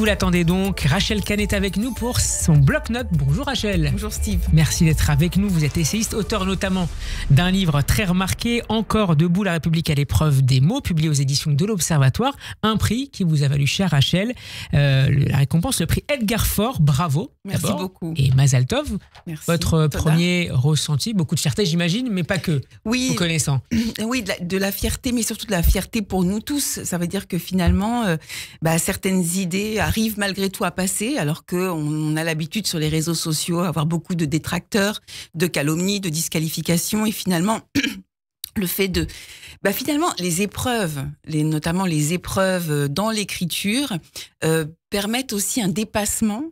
Vous l'attendez donc, Rachel Kahn est avec nous pour son bloc-notes. Bonjour Rachel. Bonjour Steve. Merci d'être avec nous. Vous êtes essayiste, auteur notamment d'un livre très remarqué, Encore debout, la République à l'épreuve des mots, publié aux éditions de l'Observatoire. Un prix qui vous a valu cher Rachel, la récompense, le prix Edgar Faure. Bravo. Merci beaucoup. Et Mazal Tov. Merci. Votre premier ressenti, beaucoup de fierté j'imagine, mais pas que. Oui, vous connaissant. Oui, de la fierté, mais surtout de la fierté pour nous tous. Ça veut dire que finalement, certaines idées arrivent malgré tout à passer, alors qu'on a l'habitude sur les réseaux sociaux d'avoir beaucoup de détracteurs, de calomnies, de disqualifications, et finalement, le fait de... finalement, les épreuves, notamment les épreuves dans l'écriture, permettent aussi un dépassement.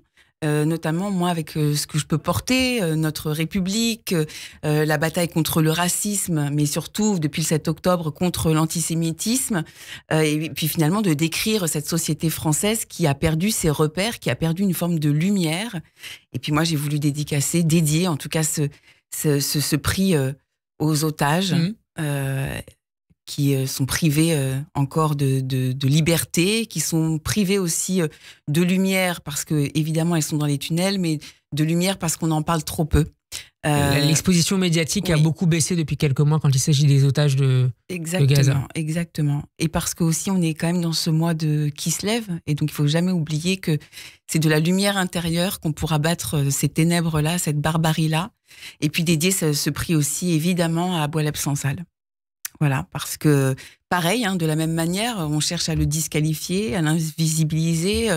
Notamment moi avec ce que je peux porter, notre République, la bataille contre le racisme, mais surtout depuis le 7 octobre contre l'antisémitisme, et puis finalement de décrire cette société française qui a perdu ses repères, qui a perdu une forme de lumière. Et puis moi j'ai voulu dédier en tout cas ce prix aux otages. Qui sont privés encore de liberté, qui sont privés aussi de lumière parce que évidemment elles sont dans les tunnels, mais de lumière parce qu'on en parle trop peu. L'exposition médiatique a beaucoup baissé depuis quelques mois quand il s'agit des otages de Gaza. Exactement. Et parce que aussi on est quand même dans ce mois de Kislev, et donc il faut jamais oublier que c'est de la lumière intérieure qu'on pourra battre ces ténèbres-là, cette barbarie-là, et puis dédier ce prix aussi évidemment à Boualeb Sansal. Voilà, parce que pareil, de la même manière, on cherche à le disqualifier, à l'invisibiliser.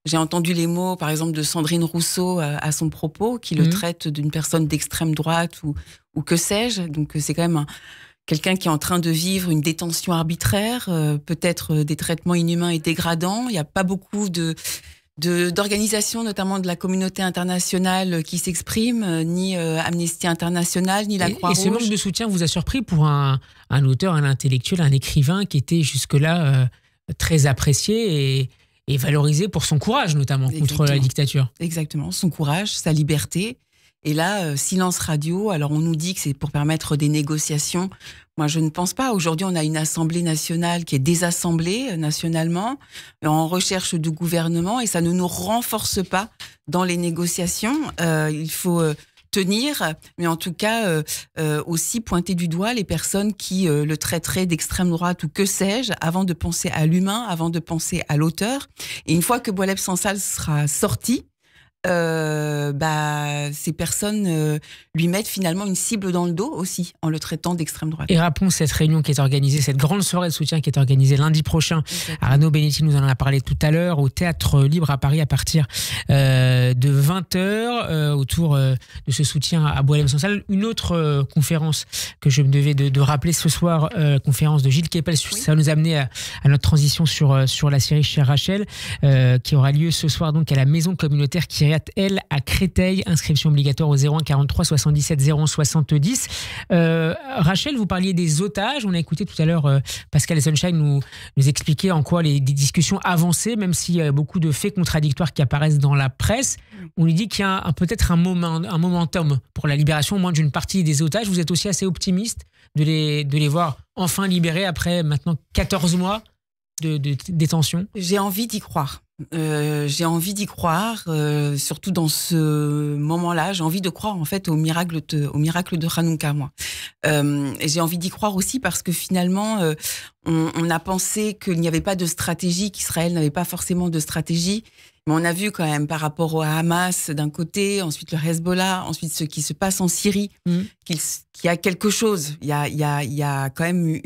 J'ai entendu les mots, par exemple, de Sandrine Rousseau à son propos, qui le traite d'une personne d'extrême droite ou que sais-je. Donc c'est quand même quelqu'un qui est en train de vivre une détention arbitraire, peut-être des traitements inhumains et dégradants. Il n'y a pas beaucoup d'organisations, notamment de la communauté internationale, qui s'expriment, ni Amnesty International, ni la Croix-Rouge. Et ce manque de soutien vous a surpris pour un auteur, un intellectuel, un écrivain qui était jusque-là très apprécié et valorisé pour son courage, notamment, contre la dictature. Exactement, son courage, sa liberté. Et là, silence radio, alors on nous dit que c'est pour permettre des négociations. Moi, je ne pense pas. Aujourd'hui, on a une Assemblée nationale qui est désassemblée nationalement, en recherche de gouvernement, et ça ne nous renforce pas dans les négociations. Il faut tenir, mais en tout cas, aussi pointer du doigt les personnes qui le traiteraient d'extrême droite ou que sais-je, avant de penser à l'humain, avant de penser à l'auteur. Et une fois que Boualeb Sansal sera sorti, ces personnes lui mettent finalement une cible dans le dos aussi en le traitant d'extrême droite. Et rappelons cette réunion qui est organisée, cette grande soirée de soutien qui est organisée lundi prochain. Arnaud Benetti nous en a parlé tout à l'heure au Théâtre Libre à Paris à partir de 20h autour de ce soutien à Boualeb Sansal. Une autre conférence que je me devais de rappeler ce soir, conférence de Gilles Kepel, ça va nous amener à notre transition sur la série Chère Rachel, qui aura lieu ce soir donc à la maison communautaire Kyriat El à Créteil, inscription obligatoire au 01 43 77 01 70. Rachel, vous parliez des otages. On a écouté tout à l'heure Pascal Sunshine nous expliquer en quoi des discussions avançaient, même s'il y a beaucoup de faits contradictoires qui apparaissent dans la presse. On lui dit qu'il y a peut-être un momentum pour la libération au moins d'une partie des otages. Vous êtes aussi assez optimiste de les voir enfin libérés après maintenant 14 mois de détention? J'ai envie d'y croire. Surtout dans ce moment-là. J'ai envie de croire en fait au miracle de Hanouka, moi. Et j'ai envie d'y croire aussi parce que finalement, on a pensé qu'il n'y avait pas de stratégie, qu'Israël n'avait pas forcément de stratégie. Mais on a vu quand même par rapport au Hamas d'un côté, ensuite le Hezbollah, ensuite ce qui se passe en Syrie, qu'il y a quelque chose. Il y a quand même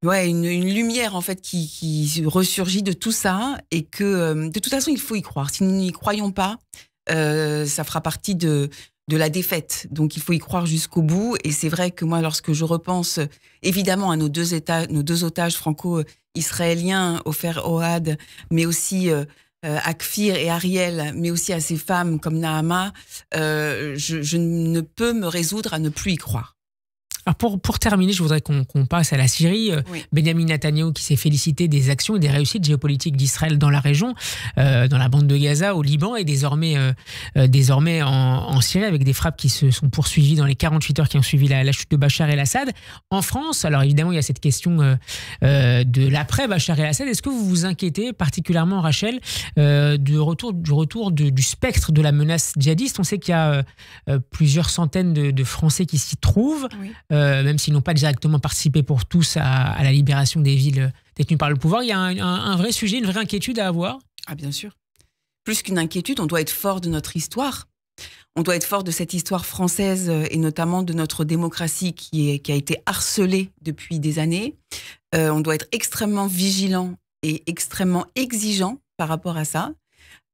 une lumière en fait qui ressurgit de tout ça, et que de toute façon il faut y croire. Si nous n'y croyons pas, ça fera partie de la défaite. Donc il faut y croire jusqu'au bout. Et c'est vrai que moi, lorsque je repense évidemment à nos deux otages franco-israéliens, Ofer Ohad, mais aussi à Kfir et Ariel, mais aussi à ces femmes comme Nahama, je ne peux me résoudre à ne plus y croire. Alors pour terminer, je voudrais qu'on passe à la Syrie. Oui. Benjamin Netanyahou qui s'est félicité des actions et des réussites géopolitiques d'Israël dans la région, dans la bande de Gaza, au Liban et désormais en Syrie, avec des frappes qui se sont poursuivies dans les 48 heures qui ont suivi la chute de Bachar el-Assad. En France, alors évidemment, il y a cette question de l'après Bachar el-Assad. Est-ce que vous vous inquiétez particulièrement, Rachel, du retour du spectre de la menace djihadiste? On sait qu'il y a plusieurs centaines de Français qui s'y trouvent. Oui. Même s'ils n'ont pas directement participé pour tous à la libération des villes détenues par le pouvoir. Il y a un vrai sujet, une vraie inquiétude à avoir. Ah bien sûr. Plus qu'une inquiétude, on doit être fort de notre histoire. On doit être fort de cette histoire française et notamment de notre démocratie qui a été harcelée depuis des années. On doit être extrêmement vigilant et extrêmement exigeant par rapport à ça.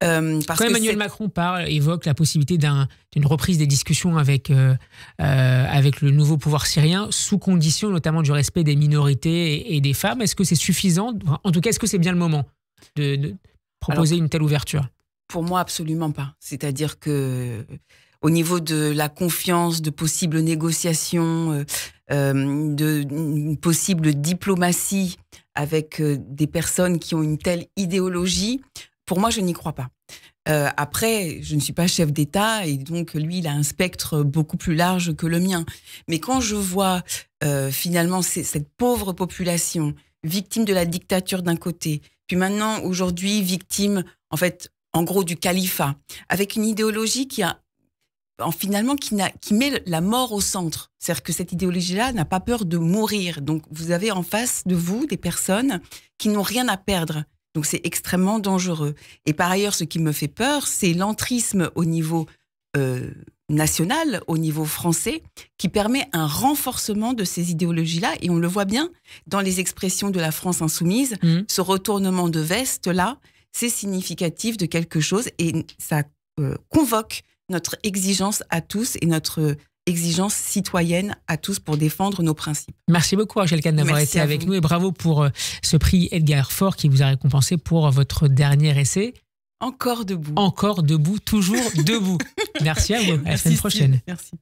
Quand Emmanuel Macron évoque la possibilité d'une reprise des discussions avec le nouveau pouvoir syrien, sous condition notamment du respect des minorités et des femmes, est-ce que c'est suffisant? En tout cas, est-ce que c'est bien le moment de proposer une telle ouverture? Pour moi, absolument pas. C'est-à-dire que au niveau de la confiance, de possibles négociations, de possible diplomatie avec des personnes qui ont une telle idéologie, pour moi, je n'y crois pas. Après, je ne suis pas chef d'État et donc lui, il a un spectre beaucoup plus large que le mien. Mais quand je vois finalement cette pauvre population victime de la dictature d'un côté, puis maintenant, aujourd'hui, victime, en fait, en gros, du califat, avec une idéologie qui met la mort au centre. C'est-à-dire que cette idéologie-là n'a pas peur de mourir. Donc, vous avez en face de vous des personnes qui n'ont rien à perdre. Donc, c'est extrêmement dangereux. Et par ailleurs, ce qui me fait peur, c'est l'entrisme au niveau national, au niveau français, qui permet un renforcement de ces idéologies-là. Et on le voit bien dans les expressions de la France insoumise. Ce retournement de veste-là, c'est significatif de quelque chose et ça convoque notre exigence à tous et notre exigence citoyenne à tous pour défendre nos principes. Merci beaucoup, Rachel Kahn, d'avoir été avec nous et bravo pour ce prix Edgar Faure qui vous a récompensé pour votre dernier essai. Encore debout. Encore debout, toujours debout. Merci à vous. À la semaine prochaine. Merci.